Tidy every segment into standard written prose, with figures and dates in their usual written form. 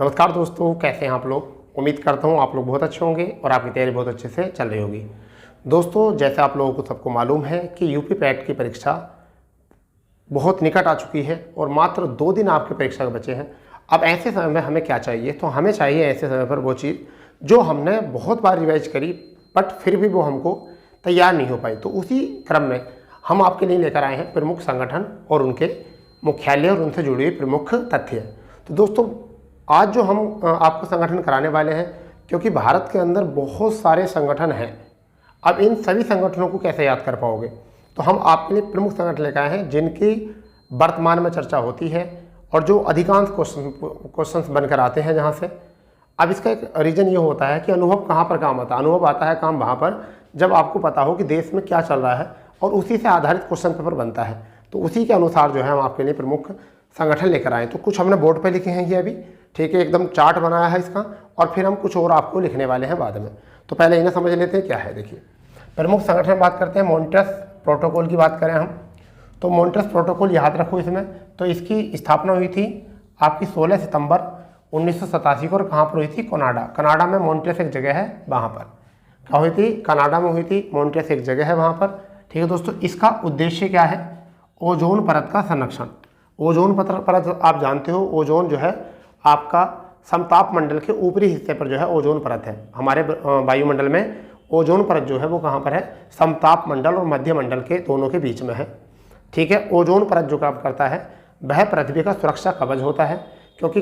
नमस्कार दोस्तों, कैसे हैं आप लोग। उम्मीद करता हूँ आप लोग बहुत अच्छे होंगे और आपकी तैयारी बहुत अच्छे से चल रही होगी। दोस्तों, जैसे आप लोगों को सबको मालूम है कि यूपी पैट की परीक्षा बहुत निकट आ चुकी है और मात्र 2 दिन आपकी परीक्षा के बचे हैं। अब ऐसे समय में हमें क्या चाहिए, तो हमें चाहिए ऐसे समय पर वो चीज़ जो हमने बहुत बार रिवाइज करी बट फिर भी वो हमको तैयार नहीं हो पाई। तो उसी क्रम में हम आपके लिए लेकर आए हैं प्रमुख संगठन और उनके मुख्यालय और उनसे जुड़ी हुई प्रमुख तथ्य। तो दोस्तों, आज जो हम आपको संगठन कराने वाले हैं, क्योंकि भारत के अंदर बहुत सारे संगठन हैं, अब इन सभी संगठनों को कैसे याद कर पाओगे। तो हम आपके लिए प्रमुख संगठन लेकर आए हैं जिनकी वर्तमान में चर्चा होती है और जो अधिकांश क्वेश्चंस बनकर आते हैं जहाँ से। अब इसका एक रीज़न ये होता है कि अनुभव कहाँ पर काम आता है। अनुभव आता है काम वहाँ पर जब आपको पता हो कि देश में क्या चल रहा है और उसी से आधारित क्वेश्चन पेपर बनता है। तो उसी के अनुसार जो है हम आपके लिए प्रमुख संगठन लेकर आए। तो कुछ हमने बोर्ड पर लिखे हैं ये अभी, ठीक है, एकदम चार्ट बनाया है इसका, और फिर हम कुछ और आपको लिखने वाले हैं बाद में। तो पहले इन्हें समझ लेते हैं क्या है। देखिए, प्रमुख संगठन बात करते हैं, मॉन्ट्रियल प्रोटोकॉल की बात करें हम, तो मॉन्ट्रियल प्रोटोकॉल याद रखो इसमें। तो इसकी स्थापना हुई थी आपकी 16 सितंबर 1987 को, और कहाँ पर हुई थी, कनाडा में मॉन्ट्रियल एक जगह है वहाँ पर। क्या हुई थी, कनाडा में हुई थी, मॉन्ट्रियल एक जगह है वहाँ पर, ठीक है दोस्तों। इसका उद्देश्य क्या है, ओजोन परत का संरक्षण। ओजोन परत आप जानते हो, ओजोन जो है आपका समताप मंडल के ऊपरी हिस्से पर जो है ओजोन परत है। हमारे वायुमंडल में ओजोन परत जो है वो कहाँ पर है, समताप मंडल और मध्य मंडल के दोनों के बीच में है, ठीक है। ओजोन परत जो काम करता है वह पृथ्वी का सुरक्षा कवच होता है, क्योंकि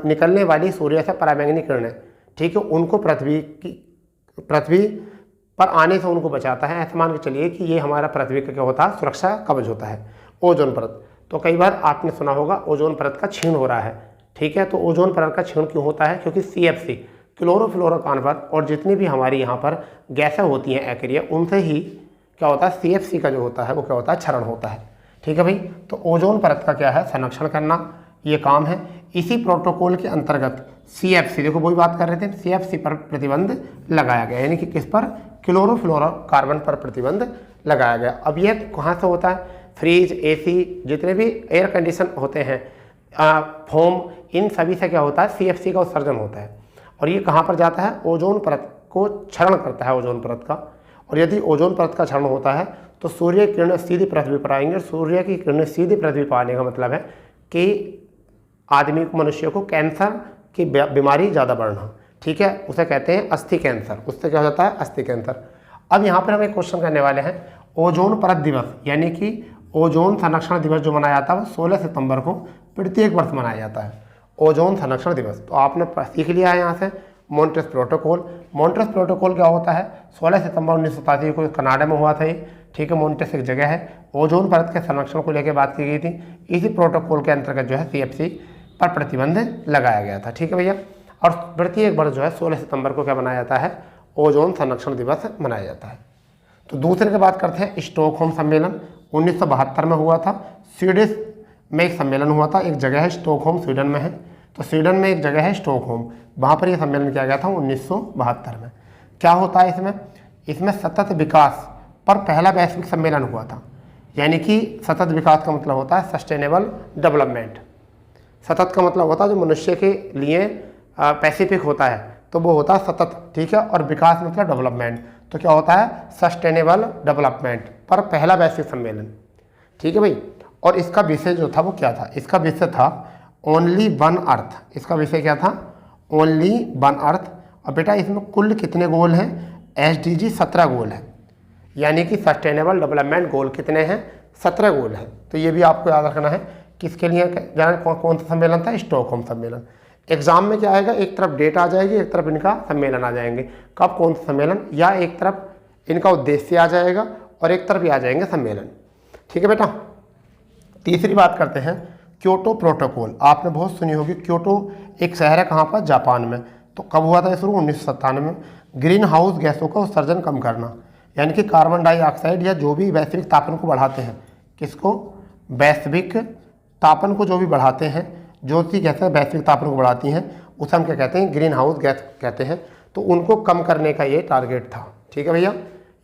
निकलने वाली सूर्य से पराबैंगनी किरणें, ठीक है, उनको पृथ्वी पर आने से उनको बचाता है। ऐसा मान के चलिए कि ये हमारा पृथ्वी का क्या होता है, सुरक्षा कवच होता है ओजोन परत। तो कई बार आपने सुना होगा ओजोन परत का क्षीण हो रहा है, ठीक है। तो ओजोन परत का क्षीण क्यों होता है, क्योंकि CFC क्लोरोफ्लोरोकार्बन और जितनी भी हमारी यहाँ पर गैसें होती हैं एक्रिया, उनसे ही क्या होता है, CFC का जो होता है वो क्या होता है, क्षरण होता है, ठीक है भाई। तो ओजोन परत का क्या है, संरक्षण करना, ये काम है। इसी प्रोटोकॉल के अंतर्गत CFC, देखो वही बात कर रहे थे, CFC पर प्रतिबंध लगाया गया, यानी कि किस पर, क्लोरोफ्लोरोकार्बन पर प्रतिबंध लगाया गया। अब ये कहाँ से होता है, फ्रिज, AC, जितने भी एयर कंडीशन होते हैं, फोम, इन सभी से क्या होता है, CFC का उत्सर्जन होता है। और ये कहाँ पर जाता है, ओजोन परत को क्षरण करता है ओजोन परत का। और यदि ओजोन परत का क्षरण होता है तो सूर्य की किरणें सीधी पृथ्वी पर आएंगे, और सूर्य की किरणें सीधी पृथ्वी पर आने का मतलब है कि आदमी को, मनुष्य को कैंसर की बीमारी ज़्यादा बढ़ना, ठीक है, उसे कहते हैं अस्थि कैंसर। उससे क्या हो जाता है, अस्थि कैंसर। अब यहाँ पर हम एक क्वेश्चन करने वाले हैं, ओजोन परत दिवस यानी कि ओजोन संरक्षण दिवस जो मनाया जाता है वो 16 सितंबर को प्रत्येक वर्ष मनाया जाता है, ओजोन संरक्षण दिवस। तो आपने सीख लिया है यहाँ से मॉन्ट्रियल प्रोटोकॉल। मॉन्ट्रियल प्रोटोकॉल क्या होता है, 16 सितंबर 1987 को कनाडा में हुआ था ये, ठीक है। मॉन्ट्रियल एक जगह है, ओजोन परत के संरक्षण को लेकर बात की गई थी। इसी प्रोटोकॉल के अंतर्गत जो है CFC पर प्रतिबंध लगाया गया था, ठीक है भैया। और प्रत्येक वर्ष जो है 16 सितंबर को क्या मनाया जाता है, ओजोन संरक्षण दिवस मनाया जाता है। तो दूसरे की बात करते हैं, स्टॉकहोम सम्मेलन 1972 में हुआ था। स्वीडिश में एक सम्मेलन हुआ था, एक जगह है स्टॉकहोम, स्वीडन में है। तो स्वीडन में एक जगह है स्टॉकहोम, वहाँ पर यह सम्मेलन किया गया था 1972 में। क्या होता है इसमें सतत विकास पर पहला वैश्विक सम्मेलन हुआ था। यानी कि सतत विकास का मतलब होता है सस्टेनेबल डेवलपमेंट। सतत का मतलब होता है जो मनुष्य के लिए पैसिफिक होता है, तो वो होता है सतत, ठीक है। और विकास मतलब डेवलपमेंट, तो क्या होता है, सस्टेनेबल डेवलपमेंट पर पहला वैश्विक सम्मेलन, ठीक है भाई। और इसका विषय जो था वो क्या था, इसका विषय था ओनली वन अर्थ। इसका विषय क्या था, ओनली वन अर्थ। और बेटा इसमें कुल कितने गोल हैं, SDG 17 गोल हैं, यानी कि सस्टेनेबल डेवलपमेंट गोल कितने हैं, 17 गोल हैं। तो ये भी आपको याद रखना है। किसके लिए जाना, कौन सा सम्मेलन था, स्टॉकहोम सम्मेलन। एग्जाम में क्या आएगा, एक तरफ डेट आ जाएगी, एक तरफ इनका सम्मेलन आ जाएंगे, कब कौन सा सम्मेलन, या एक तरफ इनका उद्देश्य आ जाएगा और एक तरफ ही आ जाएंगे सम्मेलन, ठीक है बेटा। तीसरी बात करते हैं, क्योटो प्रोटोकॉल। आपने बहुत सुनी होगी, क्योटो एक शहर है कहाँ पर, जापान में। तो कब हुआ था ये शुरू, 1997 में। ग्रीन हाउस गैसों का उत्सर्जन कम करना, यानी कि कार्बन डाइऑक्साइड या जो भी वैश्विक तापन को बढ़ाते हैं, किसको, वैश्विक तापन को जो भी बढ़ाते हैं, जो सी गैसें वैश्विक तापन को बढ़ाती हैं, उसे हम क्या कहते हैं, ग्रीन हाउस गैस कहते हैं। तो उनको कम करने का ये टारगेट था, ठीक है भैया,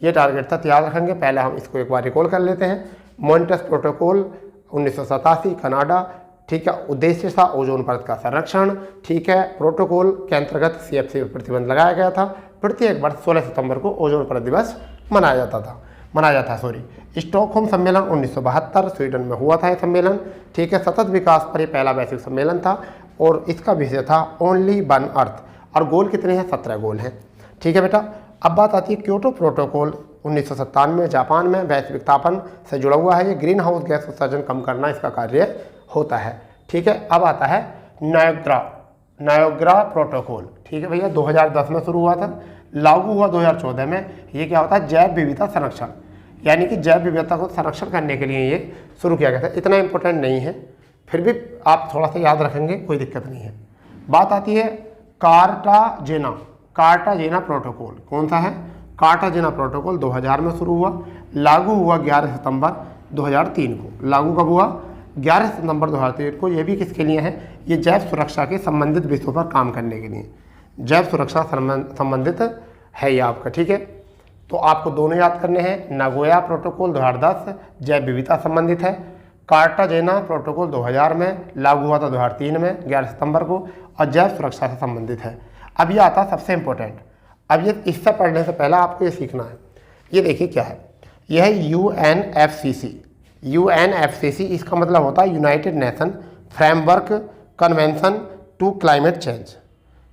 ये टारगेट था, याद रखेंगे। पहले हम इसको एक बार रिकॉल कर लेते हैं। मॉन्ट्रियल प्रोटोकॉल 1987 कनाडा, ठीक है। उद्देश्य था ओजोन परत का संरक्षण, ठीक है। प्रोटोकॉल के अंतर्गत CFC पर प्रतिबंध लगाया गया था। प्रत्येक वर्ष 16 सितंबर को ओजोन परत दिवस मनाया जाता है। स्टॉकहोम सम्मेलन 1972 स्वीडन में हुआ था ये सम्मेलन, ठीक है। सतत विकास पर ये पहला वैश्विक सम्मेलन था और इसका विषय था ओनली वन अर्थ, और गोल कितने हैं? 17 गोल हैं, ठीक है बेटा। अब बात आती है क्योटो प्रोटोकॉल 1997 में जापान में वैश्विक तापन से जुड़ा हुआ है। ये ग्रीन हाउस गैस उत्सर्जन कम करना इसका कार्य होता है, ठीक है। अब आता है नायोग्रा प्रोटोकॉल, ठीक है भैया, 2010 में शुरू हुआ था, लागू हुआ 2014 में। ये क्या होता है? जैव विविधता संरक्षण, यानी कि जैव विविधता को संरक्षण करने के लिए ये शुरू किया गया था। इतना इंपॉर्टेंट नहीं है, फिर भी आप थोड़ा सा याद रखेंगे, कोई दिक्कत नहीं है। बात आती है कार्टाजेना प्रोटोकॉल। कौन सा है? कार्टाजेना प्रोटोकॉल 2000 में शुरू हुआ, लागू हुआ 11 सितंबर 2003 को। लागू कब हुआ? 11 सितंबर 2003 को। ये भी किसके लिए है? ये जैव सुरक्षा के संबंधित विषयों पर काम करने के लिए, जैव सुरक्षा संबंधित है ये आपका, ठीक है। तो आपको दोनों याद करने हैं। नागोया प्रोटोकॉल 2010 जैव विविधता संबंधित है, कार्टाजेना प्रोटोकॉल 2000 में, लागू हुआ था 2003 में 11 सितंबर को, और जैव सुरक्षा से संबंधित है। अब ये आता है सबसे इम्पोर्टेंट। अब ये इससे पढ़ने से पहले आपको ये सीखना है। ये देखिए क्या है, यह है UNFCCC। इसका मतलब होता है United Nation framework convention to climate change.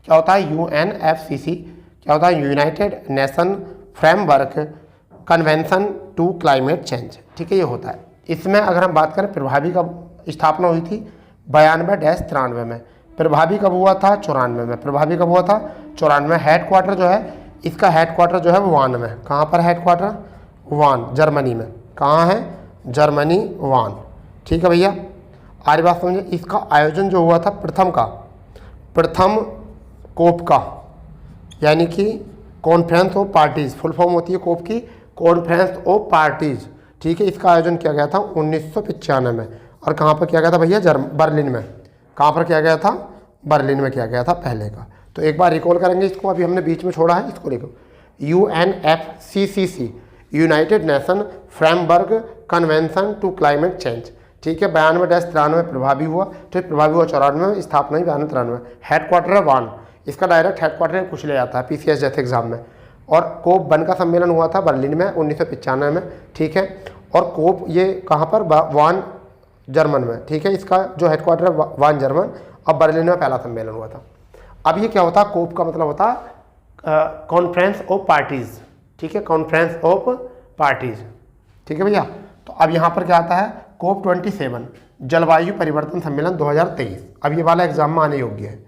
क्या होता है? UNFCCC क्या होता है? United Nation framework convention to climate change, ठीक है, ये होता है। इसमें अगर हम बात करें, प्रभावी कब स्थापना हुई थी? 92-93 में। प्रभावी कब हुआ था? 94 में। प्रभावी कब हुआ था? 94 में। हेडक्वार्टर जो है इसका, हेडक्वार्टर जो है वान में। कहाँ पर हेडक्वार्टर? वान, जर्मनी में। कहाँ है? जर्मनी, वान, ठीक है भैया। आगे बात समझिए, इसका आयोजन जो हुआ था प्रथम कोप का, यानी कि conference of parties, full form होती है कोप की, कॉन्फ्रेंस ऑफ पार्टीज, ठीक है। इसका आयोजन किया गया था 1995 में। और कहाँ पर किया गया था भैया? बर्लिन में। कहाँ पर किया गया था? बर्लिन में किया गया था पहले का। तो एक बार रिकॉल करेंगे इसको, अभी हमने बीच में छोड़ा है, इसको लिखो। UNFCCC United Nation framework convention to climate change, ठीक है। 92-93 प्रभावी हुआ, ठीक, प्रभावी हुआ 94 में, स्थापना ही 92-93। हेडक्वार्टर है वान, इसका डायरेक्ट हेडक्वार्टर पूछ लिया जाता है PCS जैसे एग्जाम में। और कोप 1 का सम्मेलन हुआ था बर्लिन में 1995 में, ठीक है। और कोप ये कहाँ पर? वान, जर्मन में, ठीक है। इसका जो हेडक्वार्टर है वान, जर्मन, और बर्लिन में पहला सम्मेलन हुआ था। अब ये क्या होता है? कोप का मतलब होता है कॉन्फ्रेंस ऑफ पार्टीज, ठीक है, कॉन्फ्रेंस ऑफ पार्टीज, ठीक है भैया। तो अब यहाँ पर क्या आता है? COP 27 जलवायु परिवर्तन सम्मेलन 2023। अब ये वाला एग्जाम में आने योग्य है,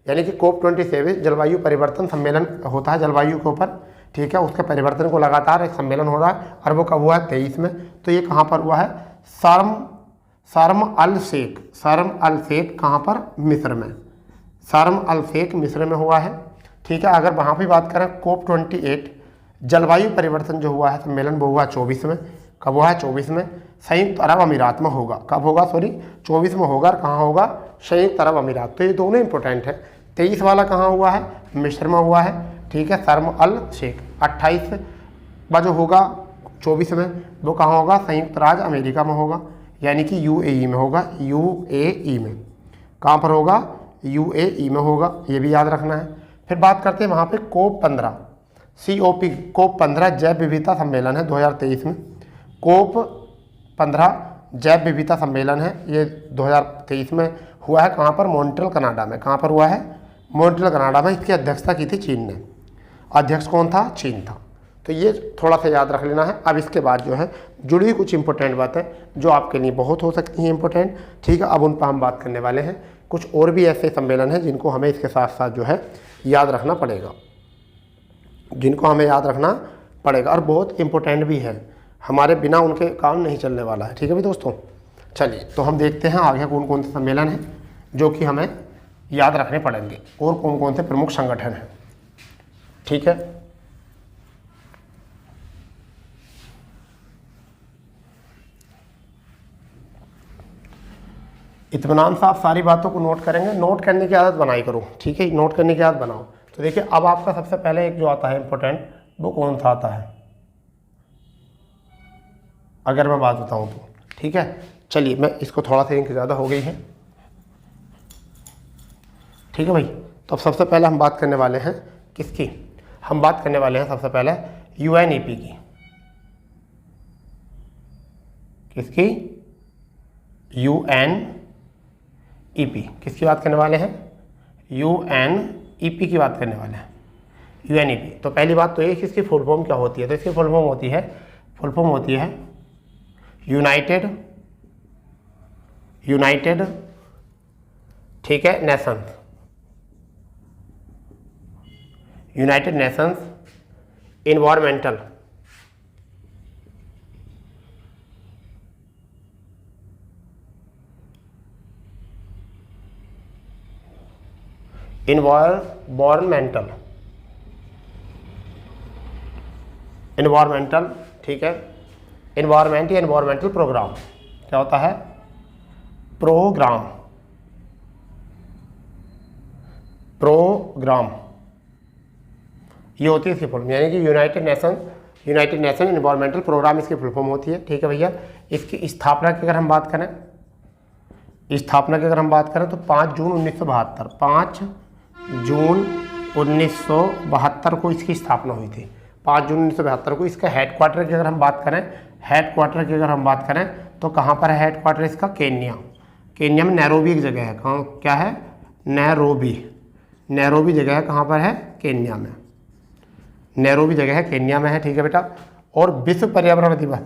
यानी कि COP 27 जलवायु परिवर्तन सम्मेलन होता है जलवायु के ऊपर, ठीक है। उसके परिवर्तन को लगातार एक सम्मेलन हो रहा है, और वो कब हुआ है? 23 में। तो ये कहाँ पर हुआ है? शर्म अल शेख, कहाँ पर? मिस्र में। शर्म अल शेख मिस्र में हुआ है, ठीक है। अगर वहाँ भी बात करें, COP 28 जलवायु परिवर्तन जो हुआ है सम्मेलन, वो हुआ 24 में। कब हुआ है? 24 में। संयुक्त अरब अमीरात में होगा। कब होगा? 24 में होगा। कहाँ होगा? संयुक्त अरब अमीरात। तो ये दोनों इंपॉर्टेंट है। 23 वाला कहाँ हुआ है? मिस्र में हुआ है, ठीक है, शर्म अल शेख। 28 जो होगा 24 में, वो कहाँ होगा? संयुक्त राज्य अमेरिका में होगा, यानी कि UAE में होगा। UAE में कहाँ पर होगा? UAE में होगा, ये भी याद रखना है। फिर बात करते हैं वहाँ पे COP 15 जैव विविधता सम्मेलन है 2023 में। COP 15 जैव विविधता सम्मेलन है, ये 2023 में हुआ है। कहाँ पर? मॉन्ट्रियल, कनाडा में। कहाँ पर हुआ है? मॉन्ट्रियल, कनाडा में। इसकी अध्यक्षता की थी चीन ने। अध्यक्ष कौन था? चीन था। तो ये थोड़ा सा याद रख लेना है। अब इसके बाद जो है जुड़ी हुई कुछ इंपॉर्टेंट बातें जो आपके लिए बहुत हो सकती हैं इंपॉर्टेंट, ठीक है। अब उन पर हम बात करने वाले हैं। कुछ और भी ऐसे सम्मेलन हैं जिनको हमें इसके साथ साथ जो है याद रखना पड़ेगा, और बहुत इंपॉर्टेंट भी है, हमारे बिना उनके काम नहीं चलने वाला है, ठीक है भी दोस्तों। चलिए तो हम देखते हैं आगे कौन कौन से सम्मेलन हैं जो कि हमें याद रखने पड़ेंगे, और कौन कौन से प्रमुख संगठन हैं, ठीक है। इत्मीनान से आप सारी बातों को नोट करेंगे, नोट करने की आदत बनाई करो, ठीक है, नोट करने की आदत बनाओ। तो देखिए अब आपका सबसे पहले एक जो आता है इंपॉर्टेंट, वो कौन सा आता है, अगर मैं बात बताऊं तो, ठीक है। चलिए मैं इसको थोड़ा सा इंक ज़्यादा हो गई है, ठीक है भाई। तो अब सबसे पहले हम बात करने वाले हैं किसकी, हम बात करने वाले हैं सबसे पहले यूएनईपी की। किसकी? यूएनईपी। किसकी बात करने वाले हैं? यूएनईपी की बात करने वाले हैं, यूएनईपी। तो पहली बात तो ये कि इसकी फुल फॉर्म क्या होती है। तो इसकी फुल फॉर्म होती है यूनाइटेड ठीक है Nations, United Nations environmental environmental ठीक है, इन्वायरमेंट या इन्वायरमेंटल प्रोग्राम। क्या होता है? प्रोग्राम ये होती है इसकी फुल फॉर्म, यानी कि यूनाइटेड नेशन इन्वायरमेंटल प्रोग्राम इसकी फुल फॉर्म होती है। ठीक है भैया। इसकी स्थापना की अगर हम बात करें, तो 5 जून 1972, 5 जून 1972 को इसकी स्थापना हुई थी। 5 जून 1972 को। इसका हेडक्वार्टर की अगर हम बात करें, तो कहाँ पर है हेडक्वार्टर इसका? केन्या में नैरोबी एक जगह है। कहाँ, क्या है? नैरोबी जगह है। कहाँ पर है? केन्या में। नैरोबी जगह है, केन्या में है। ठीक है बेटा। और विश्व पर्यावरण दिवस,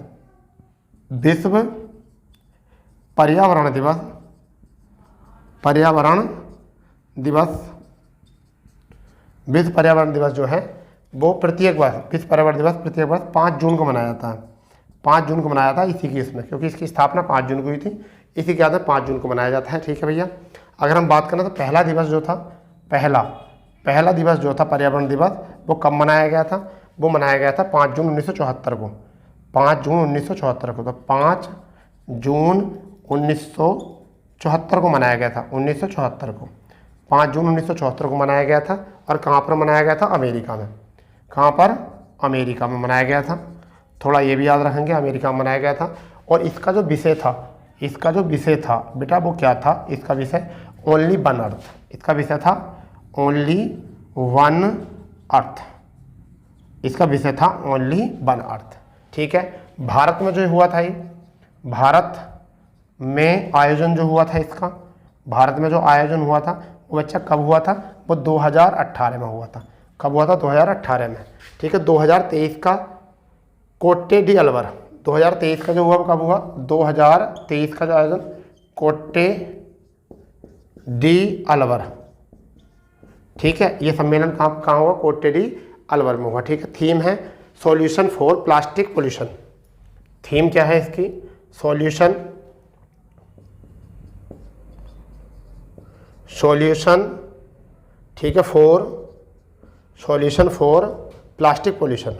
विश्व पर्यावरण दिवस जो है वो प्रत्येक वर्ष 5 जून को मनाया जाता है। 5 जून को मनाया जाता है इसी की इसमें, क्योंकि इसकी स्थापना 5 जून को हुई थी, इसी के याद में 5 जून को मनाया जाता है। ठीक है भैया। अगर हम बात करें तो पहला दिवस जो था पर्यावरण दिवस, वो कब मनाया गया था? वो मनाया गया था 5 जून 1974 को। 5 जून 1974 को। तो 5 जून 1974 को मनाया गया था। 1974 को 5 जून 1974 को मनाया गया था। और कहाँ पर मनाया गया था? अमेरिका में। कहाँ पर? अमेरिका में मनाया गया था। थोड़ा ये भी याद रखेंगे, अमेरिका में मनाया गया था। और इसका जो विषय था बेटा, वो क्या था? इसका विषय ओनली वन अर्थ। इसका विषय था ओनली वन अर्थ। इसका विषय था ओनली वन अर्थ। ठीक है। भारत में जो हुआ था, ये भारत में आयोजन जो हुआ था इसका, भारत में जो आयोजन हुआ था वो बच्चा कब हुआ था? वो 2018 में हुआ था। कब हुआ था? 2018 में। ठीक है। 2023 का कोट्टे डी अलवर, 2023 का जो हुआ कब हुआ? 2023 का जो आयोजन कोट्टे डी अलवर। ठीक है। ये सम्मेलन कहाँ हुआ? कोट्टे डी अलवर में हुआ। ठीक है। थीम है solution for plastic pollution. Theme क्या है इसकी? सॉल्यूशन ठीक है, सॉल्यूशन फॉर प्लास्टिक पोल्यूशन।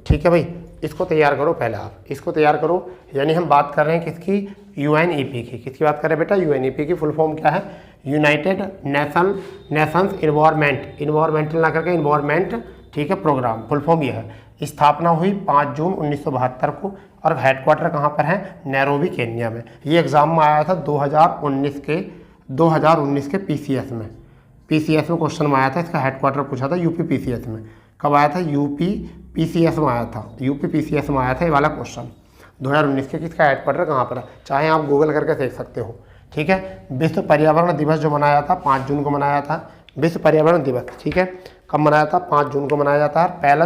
ठीक है भाई। इसको तैयार करो पहले, आप इसको तैयार करो। यानी हम बात कर रहे हैं किसकी? यूएनईपी की। किसकी बात कर रहे हैं बेटा? यूएनईपी की फुल फॉर्म क्या है? यूनाइटेड नेशंस इन्वायरमेंटल ना करके इन्वायरमेंट ठीक है प्रोग्राम, फुल फॉर्म ये है। स्थापना हुई 5 जून 1972 को। और हेडक्वार्टर कहाँ पर है? नैरोबी, केन्या में। ये एग्जाम में आया था 2019 के पीसीएस में क्वेश्चन में आया था। इसका हेडक्वार्टर पूछा था यूपी पीसीएस में। कब आया था? यूपी पीसीएस में आया था ये वाला क्वेश्चन 2019 के। किसका हेडक्वार्टर कहाँ पर है? चाहे आप गूगल करके देख सकते हो। ठीक है। विश्व पर्यावरण दिवस जो मनाया था 5 जून को मनाया था। विश्व पर्यावरण दिवस ठीक है कब मनाया था? 5 जून को मनाया जाता है। पहला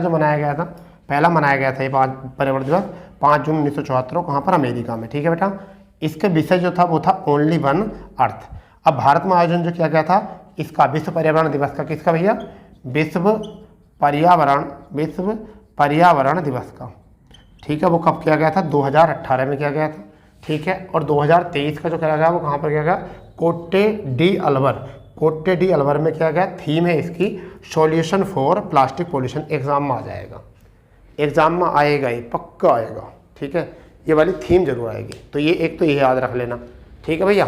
मनाया गया था ये पर्यावरण दिवस 5 जून 1974 को। कहाँ पर? अमेरिका में। ठीक है बेटा। इसके विषय जो था वो था ओनली वन अर्थ। अब भारत में आयोजन जो किया गया था इसका विश्व पर्यावरण दिवस का, किसका भैया? विश्व पर्यावरण दिवस का। ठीक है। वो कब किया गया था? 2018 में किया गया था। ठीक है। और 2023 का जो किया गया वो कहाँ पर किया गया? कोट्टे डी अलवर में किया गया। थीम है इसकी solution for plastic pollution. Exam में आ जाएगा, ये पक्का आएगा। ठीक है। ये वाली थीम जरूर आएगी। तो ये एक तो ये याद रख लेना। ठीक है भैया।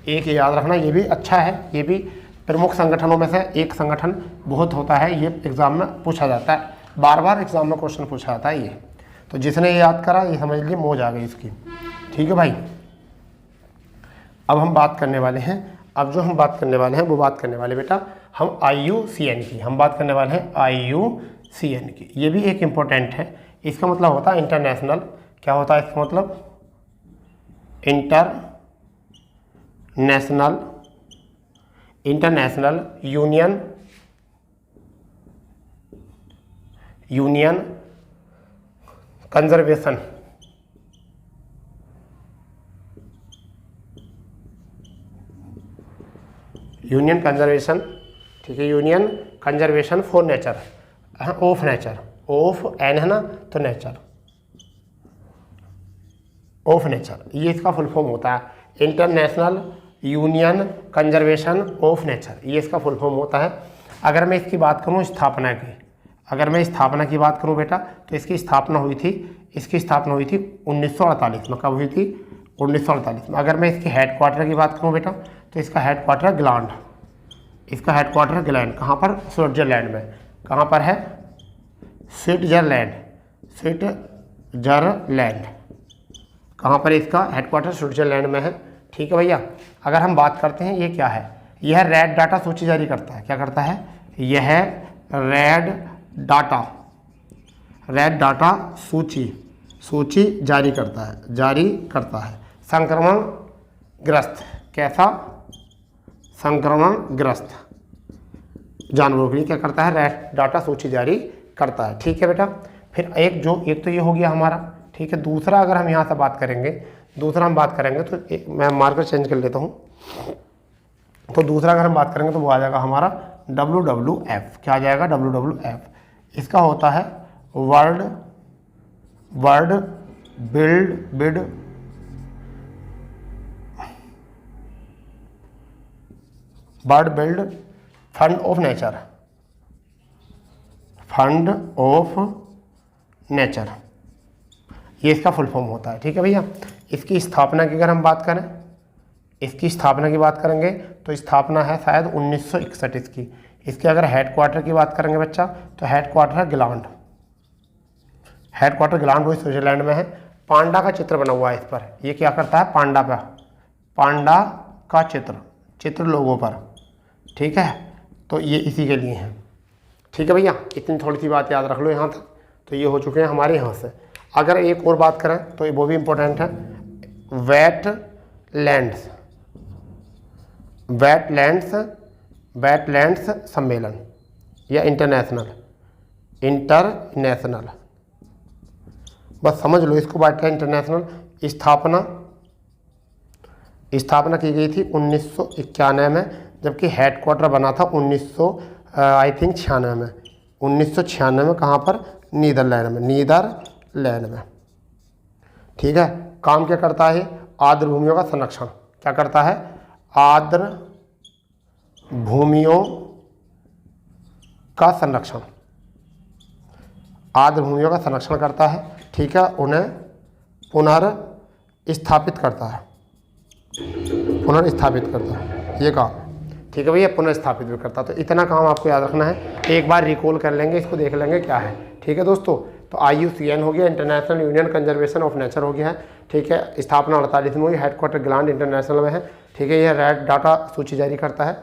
एक याद रखना, ये भी अच्छा है। ये भी प्रमुख संगठनों में से एक संगठन बहुत होता है। ये एग्जाम में पूछा जाता है, बार बार एग्जाम में क्वेश्चन पूछा जाता है ये। तो जिसने ये याद करा ये समझ लीजिए मौज आ गई इसकी। ठीक है भाई, अब हम बात करने वाले हैं, अब जो हम बात करने वाले हैं वो बात करने वाले बेटा हम IUCN की, हम बात करने वाले हैं IUCN की। ये भी एक इम्पोर्टेंट है, इसका मतलब होता है इंटरनेशनल, क्या होता है इसका मतलब, इंटरनेशनल यूनियन कंजर्वेशन, ठीक है, union conservation for nature, of nature, of एन है ना तो नेचर, ऑफ नेचर, ये इसका फुल फॉर्म होता है, international union conservation of nature, ये इसका फुल फॉर्म होता है। अगर मैं इसकी बात करूँ स्थापना की, अगर मैं स्थापना की बात करूँ बेटा तो इसकी स्थापना हुई थी 1948 में। कब हुई थी? 1948 में। अगर मैं इसके हेडक्वार्टर की बात करूँ बेटा तो इसका हेडक्वार्टर ग्लैंड, इसका हेडक्वार्टर ग्लैंड कहाँ पर? स्विट्जरलैंड में। कहाँ पर है? स्विट्जरलैंड, कहाँ पर इसका हेडक्वार्टर? स्विट्जरलैंड में है। ठीक है भैया, अगर हम बात करते हैं ये क्या है, यह रेड डाटा सूची जारी करता है। क्या करता है? यह रेड डाटा सूची जारी करता है, संक्रमण ग्रस्त, कैसा? संक्रमणग्रस्त जानवरों के लिए क्या करता है? रेड डाटा सूची जारी करता है। ठीक है बेटा, फिर एक तो ये हो गया हमारा। ठीक है, दूसरा अगर हम यहाँ से बात करेंगे, तो मैं मार्कर चेंज कर लेता हूँ। तो दूसरा अगर हम बात करेंगे तो वो आ जाएगा हमारा WWF। क्या आ जाएगा? WWF। इसका होता है world build fund of nature, ये इसका फुल फॉर्म होता है। ठीक है भैया, इसकी स्थापना की अगर हम बात करें, इसकी स्थापना की बात करेंगे तो स्थापना है शायद 1961 इसकी। इसके अगर हेडक्वार्टर की बात करेंगे बच्चा तो हेडक्वार्टर ग्लांड वही स्विट्जरलैंड में है। पांडा का चित्र बना हुआ है इस पर। ये क्या करता है? पांडा का चित्र लोगों पर। ठीक है, तो ये इसी के लिए है। ठीक है भैया, इतनी थोड़ी सी बात याद रख लो यहाँ तक। तो ये हो चुके हैं हमारे यहाँ से। अगर एक और बात करें तो वो भी इम्पोर्टेंट है, वेटलैंड्स सम्मेलन या इंटरनेशनल, बस समझ लो इसको। बात है इंटरनेशनल। स्थापना की गई थी 1991 में, जबकि हेडक्वार्टर बना था 1996 में। कहाँ पर? नीदरलैंड में। ठीक है, काम क्या करता है? आर्द्र भूमियों का संरक्षण। क्या करता है? आर्द्र भूमियों का संरक्षण करता है। ठीक है, उन्हें पुनर्स्थापित करता है, ये काम। ठीक है भैया, पुनर्स्थापित भी करता है। तो इतना काम आपको याद रखना है। एक बार रिकॉल कर लेंगे, इसको देख लेंगे क्या है। ठीक है दोस्तों, तो IUCN हो गया, international union conservation of nature हो गया है। ठीक है, स्थापना 48 में हुई, हेडक्वार्टर ग्लैंड इंटरनेशनल में है। ठीक है, यह रेड डाटा सूची जारी करता है।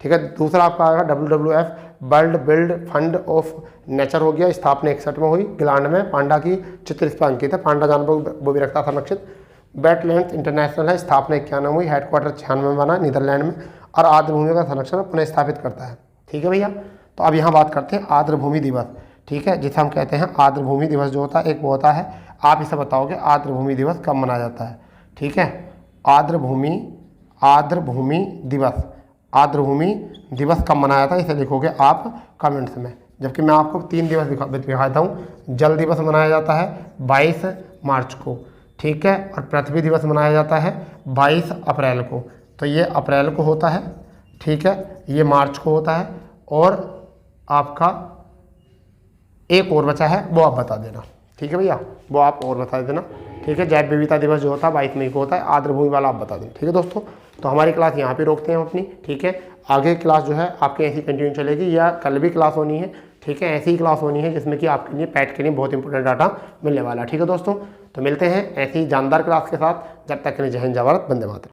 ठीक है, दूसरा आपका आएगा WWF, world build fund of nature हो गया, स्थापना 61 में हुई, ग्लैंड में। पांडा की चित्र इस पर अंकित है, पांडा जानवर वो भी रखता था संरक्षित। वेटलैंड्स इंटरनेशनल है, स्थापना 91 में हुई, हेडक्वार्टर 96 में बना नीदरलैंड में, और आर्द्र भूमि का संरक्षण पुनः स्थापित करता है। ठीक है भैया, तो अब यहाँ बात करते हैं आर्द्र भूमि दिवस। ठीक है, जिसे हम कहते हैं आर्द्र भूमि दिवस जो होता है, एक वो होता है, आप इसे बताओगे आर्द्र भूमि दिवस कब मनाया जाता है। ठीक है, आर्द्र भूमि दिवस कब मनाया जाता है, इसे लिखोगे आप कमेंट्स में। जबकि मैं आपको 3 दिवस दिखाता हूँ। जल दिवस मनाया जाता है 22 मार्च को। ठीक है, और पृथ्वी दिवस मनाया जाता है 22 अप्रैल को। तो ये अप्रैल को होता है। ठीक है, ये मार्च को होता है, और आपका एक और बचा है, वो आप बता देना। ठीक है भैया, वो आप और बता देना। ठीक है, जैव विविधता दिवस जो होता है 22 मई को होता है। आर्द्र भूमि वाला आप बता दें। ठीक है दोस्तों, तो हमारी क्लास यहाँ पे रोकते हैं अपनी। ठीक है, आगे क्लास जो है आपके ऐसी कंटिन्यू चलेगी, या कल भी क्लास होनी है। ठीक है, ऐसी ही क्लास होनी है जिसमें कि आपके लिए पैट के लिए बहुत इंपॉर्टेंट डाटा मिलने वाला है। ठीक है दोस्तों, तो मिलते हैं ऐसी जानदार क्लास के साथ। जब तक के लिए जय हिंद, जय भारत, वंदे मातरम।